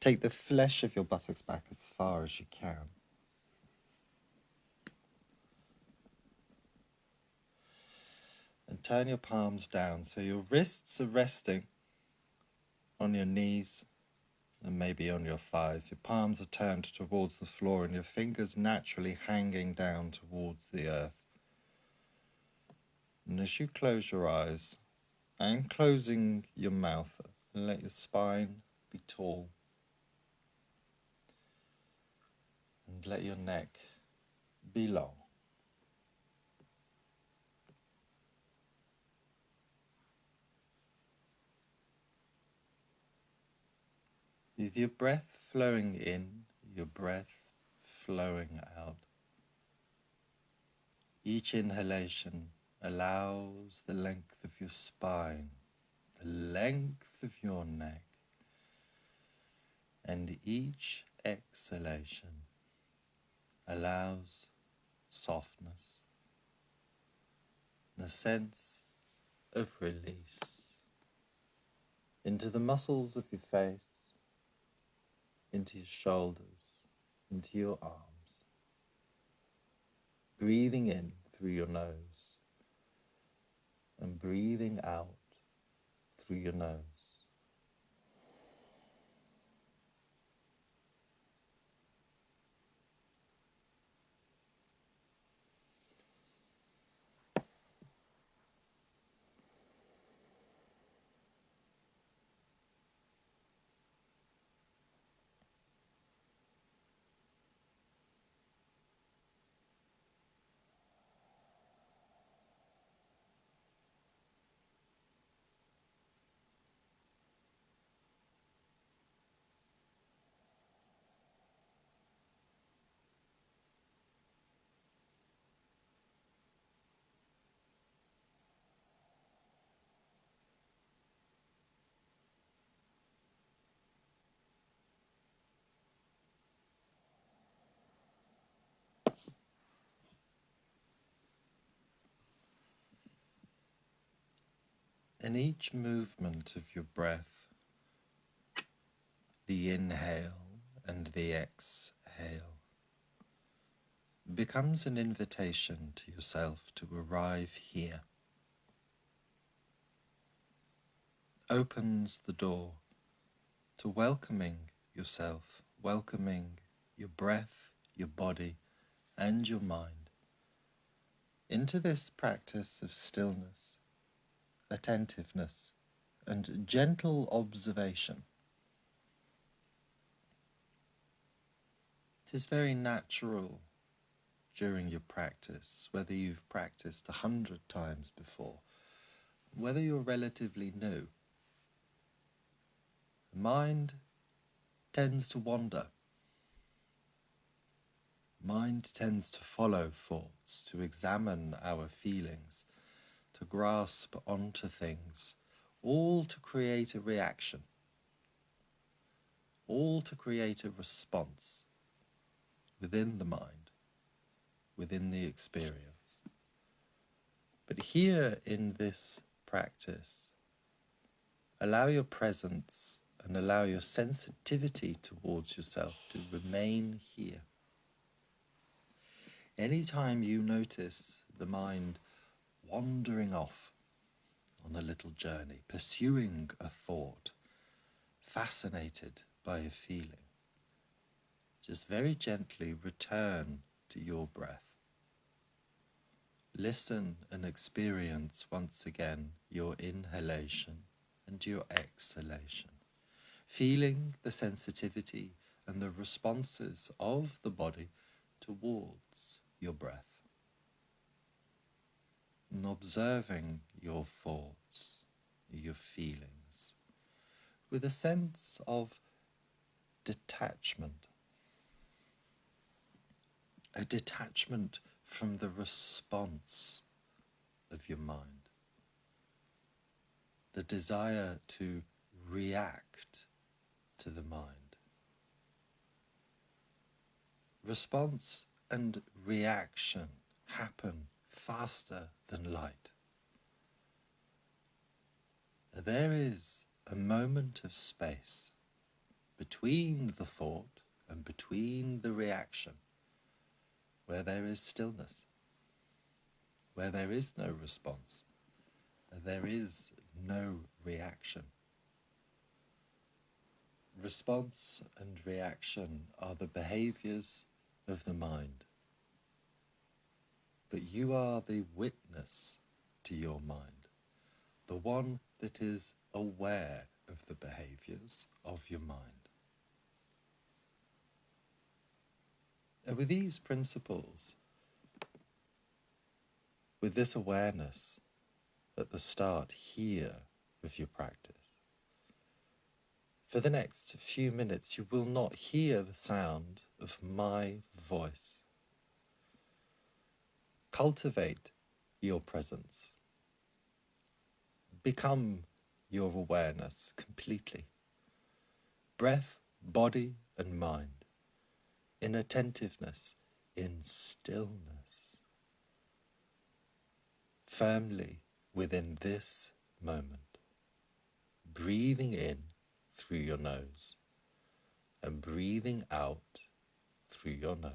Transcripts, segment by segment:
Take the flesh of your buttocks back as far as you can. And turn your palms down so your wrists are resting on your knees and maybe on your thighs. Your palms are turned towards the floor and your fingers naturally hanging down towards the earth. And as you close your eyes and closing your mouth, let your spine be tall. And let your neck be long. With your breath flowing in, your breath flowing out. Each inhalation allows the length of your spine, the length of your neck, and each exhalation allows softness, and a sense of release into the muscles of your face, into your shoulders, into your arms. Breathing in through your nose and breathing out through your nose. In each movement of your breath, the inhale and the exhale becomes an invitation to yourself to arrive here. Opens the door to welcoming yourself, welcoming your breath, your body, and your mind into this practice of stillness, attentiveness, and gentle observation. It is very natural during your practice, whether you've practiced 100 times before, whether you're relatively new. The mind tends to wander. Mind tends to follow thoughts, to examine our feelings, to grasp onto things, all to create a reaction, all to create a response within the mind, within the experience. But here in this practice, allow your presence and allow your sensitivity towards yourself to remain here. Anytime you notice the mind wandering off on a little journey, pursuing a thought, fascinated by a feeling, just very gently return to your breath. Listen and experience once again your inhalation and your exhalation, feeling the sensitivity and the responses of the body towards your breath, and observing your thoughts, your feelings, with a sense of detachment, a detachment from the response of your mind, the desire to react to the mind. Response and reaction happen faster than light. There is a moment of space between the thought and between the reaction, where there is stillness, where there is no response, there is no reaction. Response and reaction are the behaviors of the mind, but you are the witness to your mind, the one that is aware of the behaviors of your mind. And with these principles, with this awareness at the start here of your practice, for the next few minutes you will not hear the sound of my voice. Cultivate your presence. Become your awareness completely. Breath, body and mind, in attentiveness, in stillness, firmly within this moment, breathing in through your nose and breathing out through your nose.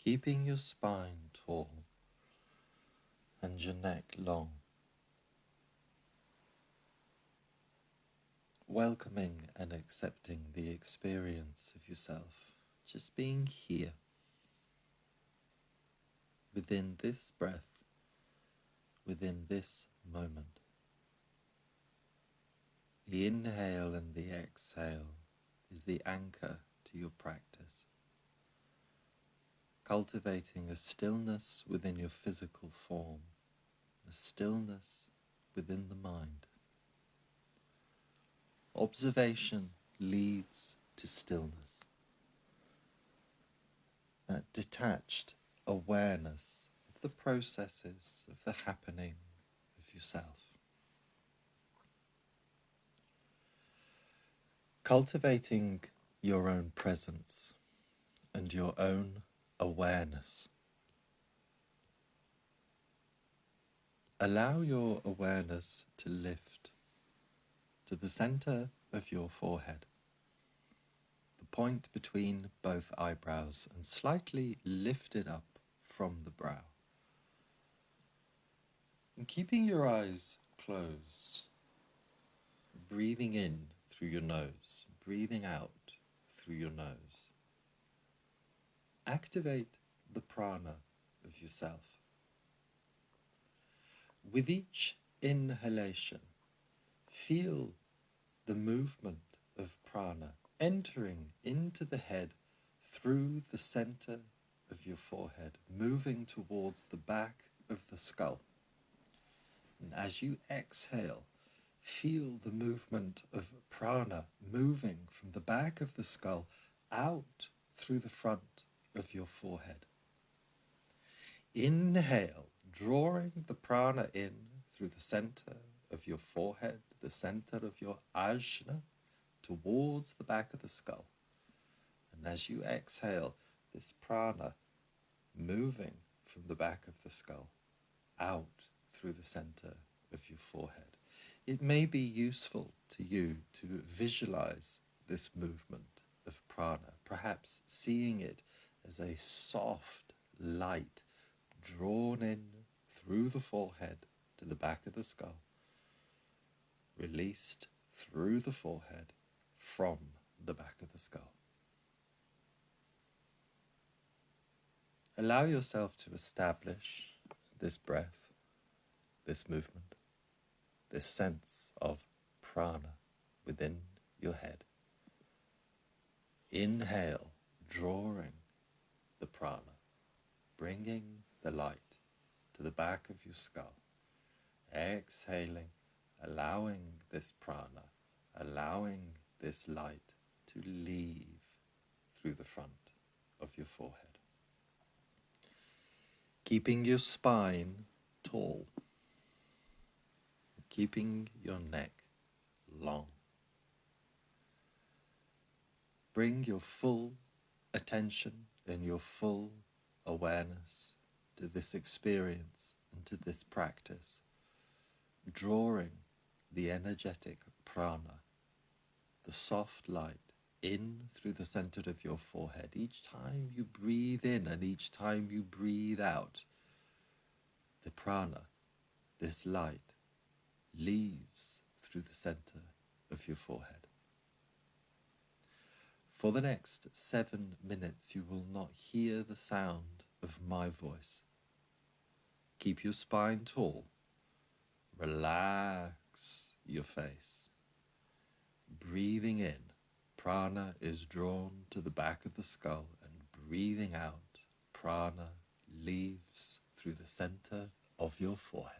keeping your spine tall and your neck long, welcoming and accepting the experience of yourself, just being here, within this breath, within this moment. The inhale and the exhale is the anchor to your practice, cultivating a stillness within your physical form, a stillness within the mind. Observation leads to stillness. That detached awareness of the processes, of the happening of yourself. Cultivating your own presence and your own awareness. Allow your awareness to lift to the center of your forehead, the point between both eyebrows, and slightly lifted up from the brow. And keeping your eyes closed, breathing in through your nose, breathing out through your nose. Activate the prana of yourself. With each inhalation, feel the movement of prana entering into the head through the center of your forehead, moving towards the back of the skull. And as you exhale, feel the movement of prana moving from the back of the skull out through the front of your forehead. Inhale, drawing the prana in through the center of your forehead, the center of your ajna, towards the back of the skull. And as you exhale, this prana moving from the back of the skull out through the center of your forehead. It may be useful to you to visualize this movement of prana, perhaps seeing it as a soft light drawn in through the forehead to the back of the skull, released through the forehead from the back of the skull. Allow yourself to establish this breath, this movement, this sense of prana within your head. Inhale, drawing the prana, bringing the light to the back of your skull. Exhaling, allowing this prana, allowing this light to leave through the front of your forehead. Keeping your spine tall, keeping your neck long. Bring your full attention and your full awareness to this experience and to this practice, drawing the energetic prana, the soft light, in through the center of your forehead. Each time you breathe in and each time you breathe out, the prana, this light, leaves through the center of your forehead. For the next 7 minutes, you will not hear the sound of my voice. Keep your spine tall. Relax your face. Breathing in, prana is drawn to the back of the skull, and breathing out, prana leaves through the center of your forehead.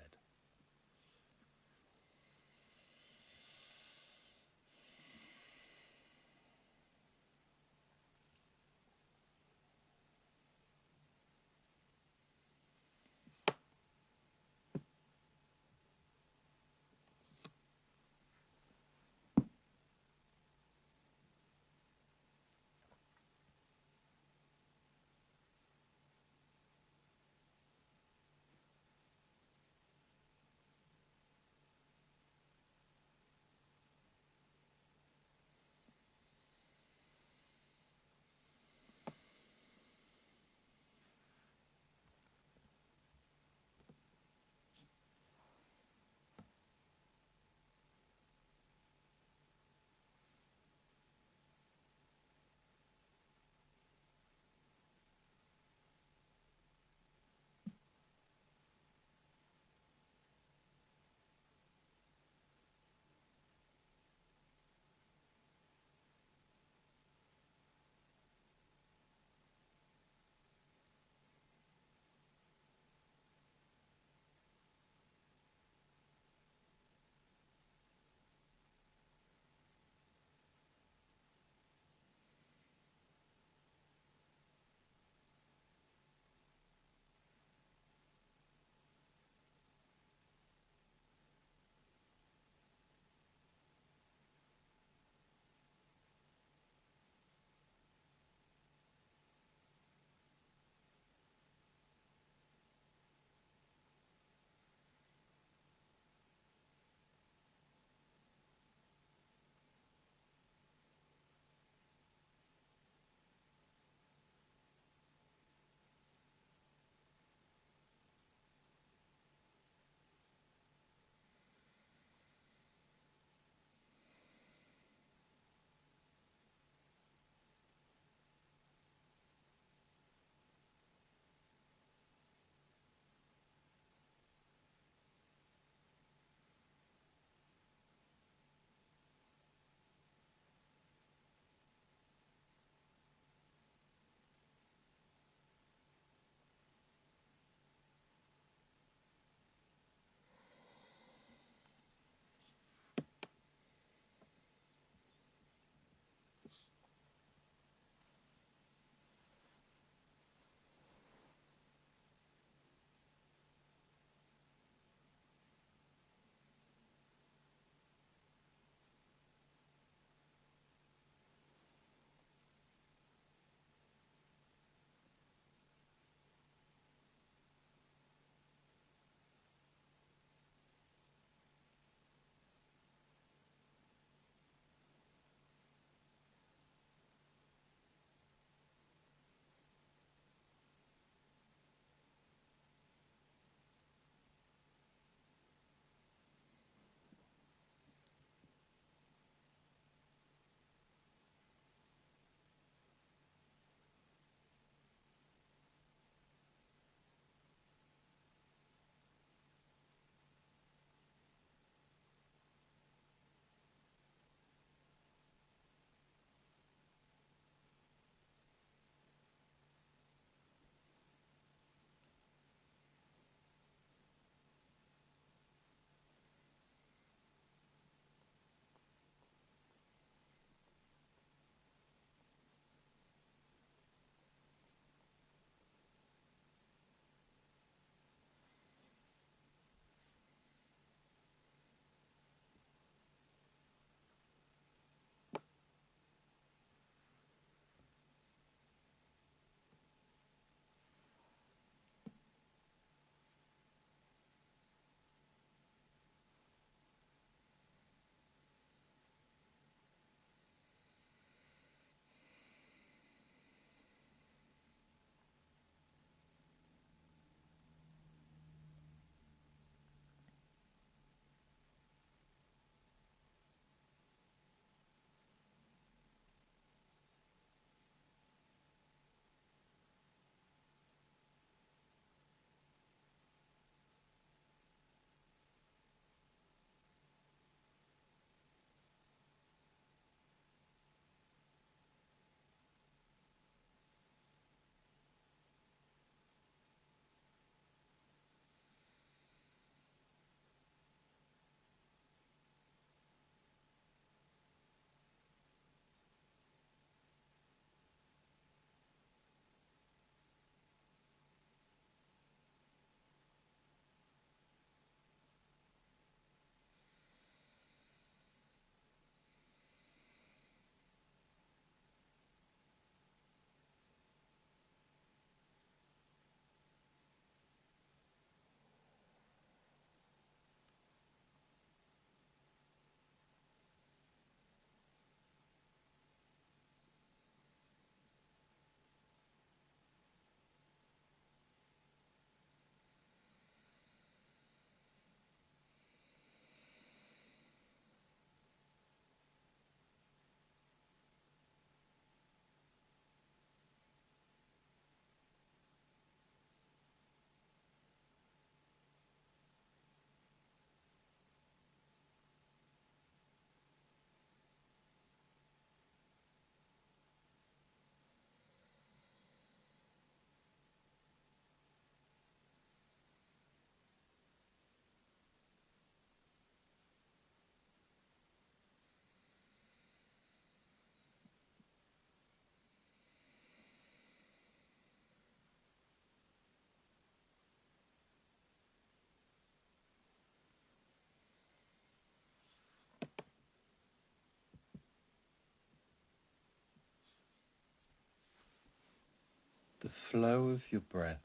The flow of your breath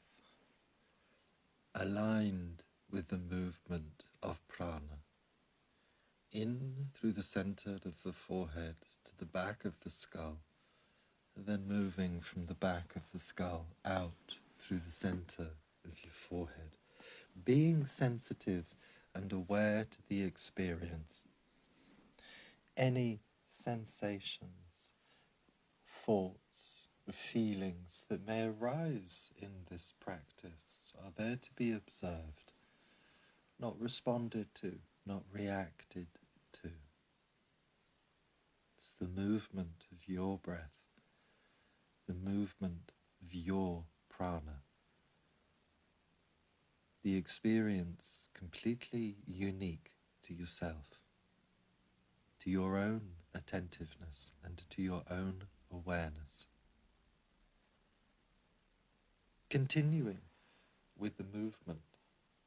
aligned with the movement of prana, in through the center of the forehead to the back of the skull, and then moving from the back of the skull out through the center of your forehead, being sensitive and aware to the experience. Any sensations, thoughts, feelings that may arise in this practice are there to be observed, not responded to, not reacted to. It's the movement of your breath, the movement of your prana, the experience completely unique to yourself, to your own attentiveness and to your own awareness. Continuing with the movement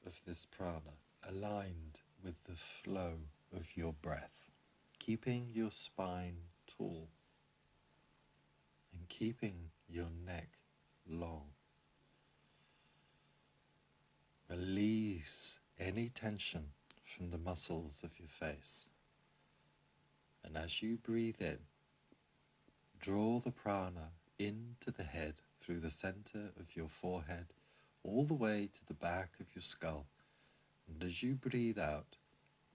of this prana, aligned with the flow of your breath, keeping your spine tall and keeping your neck long. Release any tension from the muscles of your face. And as you breathe in, draw the prana into the head through the center of your forehead, all the way to the back of your skull. And as you breathe out,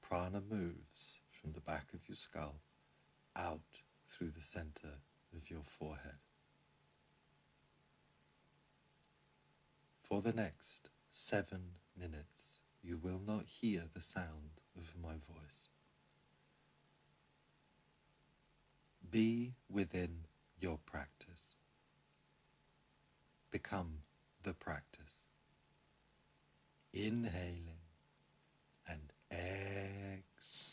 prana moves from the back of your skull out through the center of your forehead. For the next 7 minutes, you will not hear the sound of my voice. Be within your practice. Become the practice. Inhaling and exhaling.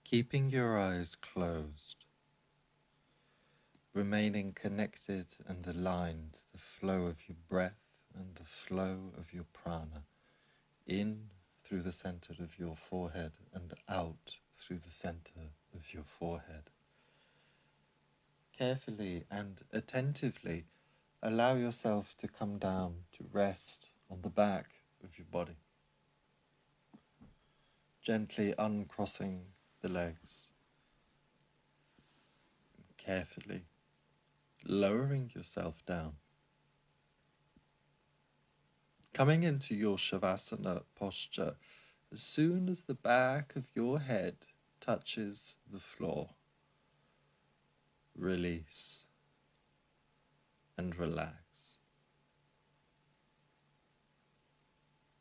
keeping your eyes closed, remaining connected and aligned to the flow of your breath and the flow of your prana, in through the center of your forehead and out through the center of your forehead. Carefully and attentively allow yourself to come down to rest on the back of your body, gently uncrossing the legs, carefully lowering yourself down. Coming into your Shavasana posture, as soon as the back of your head touches the floor, release and relax.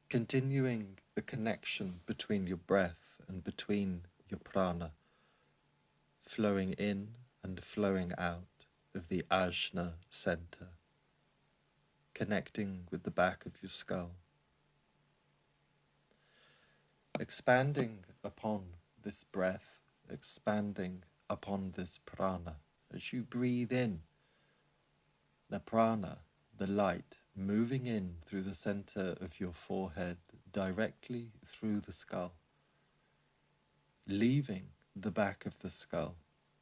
Continuing the connection between your breath and between your prana, flowing in and flowing out of the Ajna center, connecting with the back of your skull. Expanding upon this breath, expanding upon this prana. As you breathe in, the prana, the light, moving in through the center of your forehead, directly through the skull, leaving the back of the skull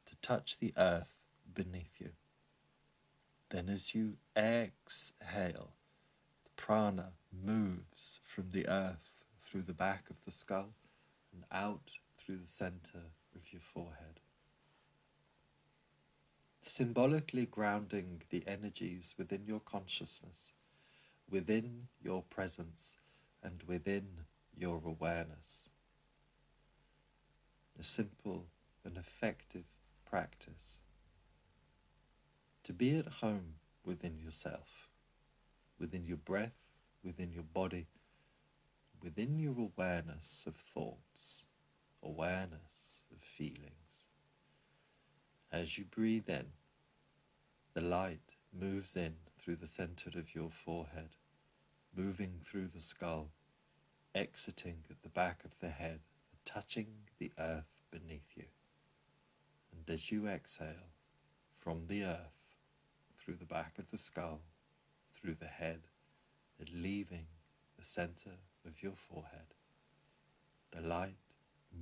to touch the earth beneath you. Then as you exhale, the prana moves from the earth through the back of the skull and out through the center of your forehead, symbolically grounding the energies within your consciousness, within your presence, and within your awareness. A simple and effective practice to be at home within yourself, within your breath, within your body, within your awareness of thoughts, awareness of feelings. As you breathe in, the light moves in through the center of your forehead, moving through the skull, exiting at the back of the head, touching the earth beneath you. And as you exhale from the earth, through the back of the skull, through the head, and leaving the center of your forehead, the light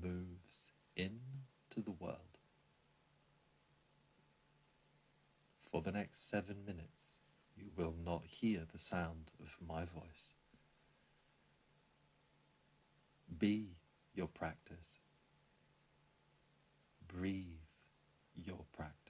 moves into the world. For the next 7 minutes, you will not hear the sound of my voice. Be your practice. Breathe your practice.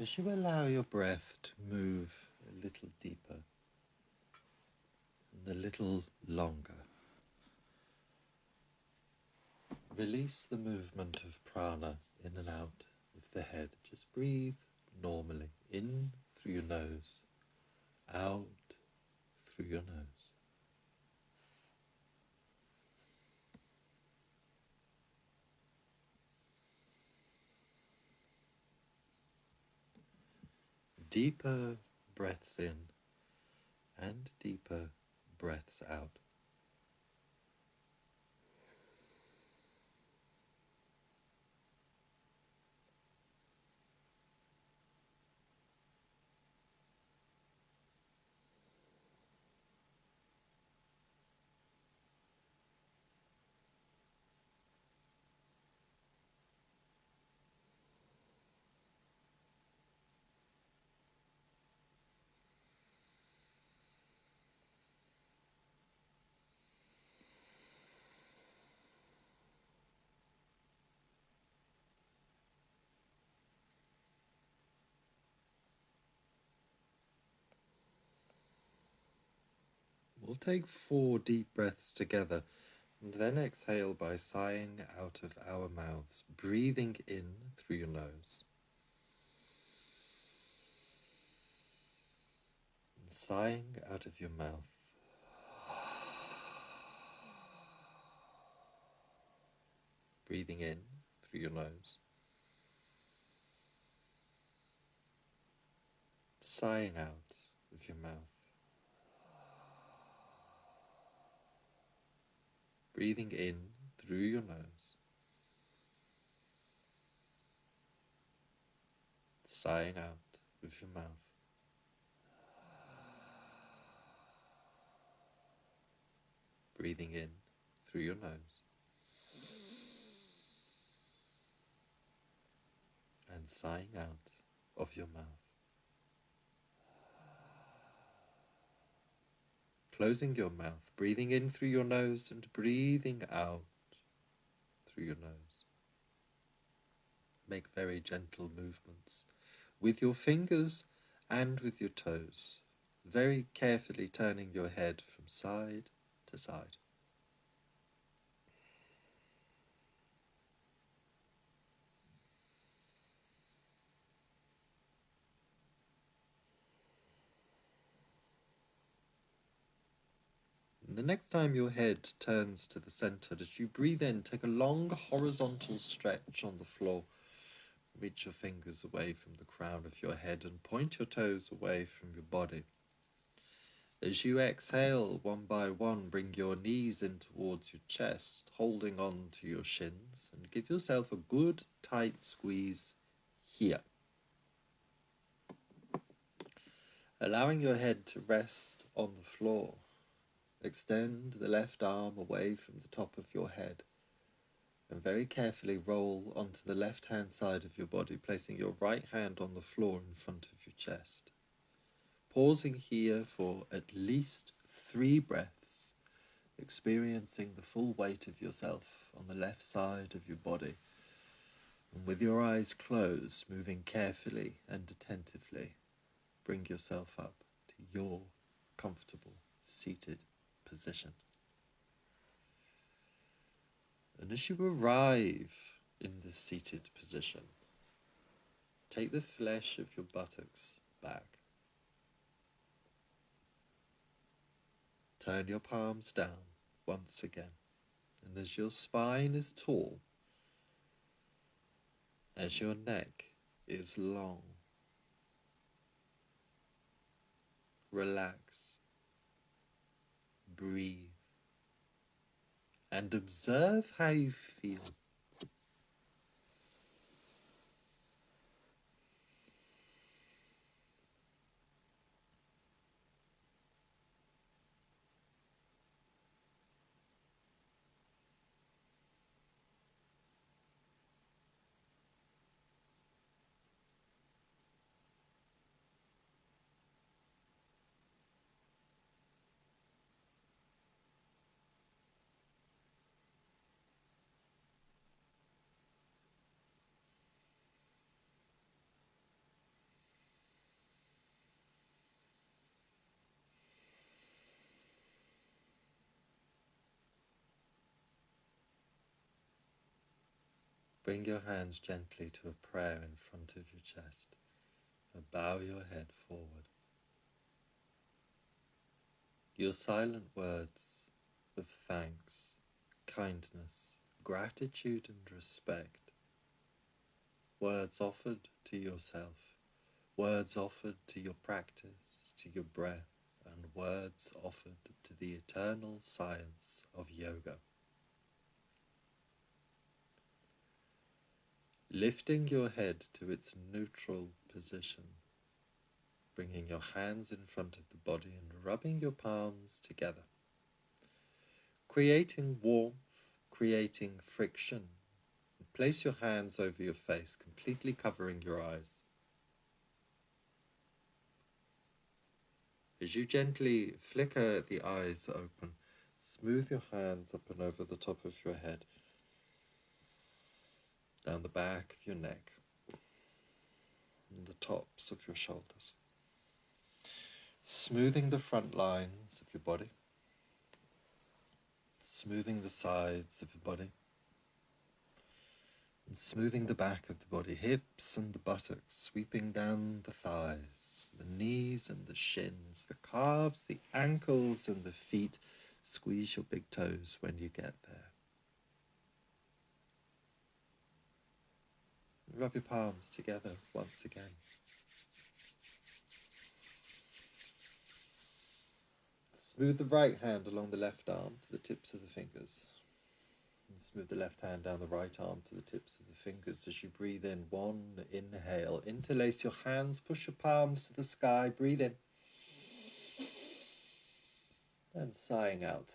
As you allow your breath to move a little deeper and a little longer, release the movement of prana in and out of the head. Just breathe normally, in through your nose, out through your nose. Deeper breaths in and deeper breaths out. We'll take 4 deep breaths together and then exhale by sighing out of our mouths, breathing in through your nose and sighing out of your mouth. Breathing in through your nose, sighing out of your mouth. Breathing in through your nose, sighing out of your mouth. Breathing in through your nose and sighing out of your mouth. Closing your mouth, breathing in through your nose and breathing out through your nose. Make very gentle movements with your fingers and with your toes, very carefully turning your head from side to side. And the next time your head turns to the center, as you breathe in, take a long horizontal stretch on the floor. Reach your fingers away from the crown of your head and point your toes away from your body. As you exhale, one by one, bring your knees in towards your chest, holding on to your shins, and give yourself a good tight squeeze here. Allowing your head to rest on the floor. Extend the left arm away from the top of your head and very carefully roll onto the left-hand side of your body, placing your right hand on the floor in front of your chest. Pausing here for at least 3 breaths, experiencing the full weight of yourself on the left side of your body. And with your eyes closed, moving carefully and attentively, bring yourself up to your comfortable seated position. And as you arrive in this seated position, take the flesh of your buttocks back. Turn your palms down once again. And as your spine is tall, as your neck is long, relax, breathe, and observe how you feel. Bring your hands gently to a prayer in front of your chest. And bow your head forward. Your silent words of thanks, kindness, gratitude and respect. Words offered to yourself. Words offered to your practice, to your breath, and words offered to the eternal science of yoga. Lifting your head to its neutral position, bringing your hands in front of the body and rubbing your palms together. Creating warmth, creating friction. Place your hands over your face, completely covering your eyes. As you gently flicker the eyes open, smooth your hands up and over the top of your head, down the back of your neck, and the tops of your shoulders. Smoothing the front lines of your body, smoothing the sides of your body, and smoothing the back of the body, hips and the buttocks, sweeping down the thighs, the knees and the shins, the calves, the ankles and the feet. Squeeze your big toes when you get there. Rub your palms together once again. Smooth the right hand along the left arm to the tips of the fingers. And smooth the left hand down the right arm to the tips of the fingers as you breathe in. One inhale. Interlace your hands, push your palms to the sky, breathe in. And sighing out.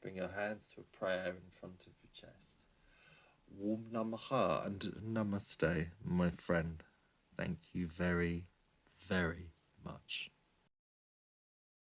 Bring your hands to a prayer in front of your chest. Om Namaha and Namaste, my friend. Thank you very, very much.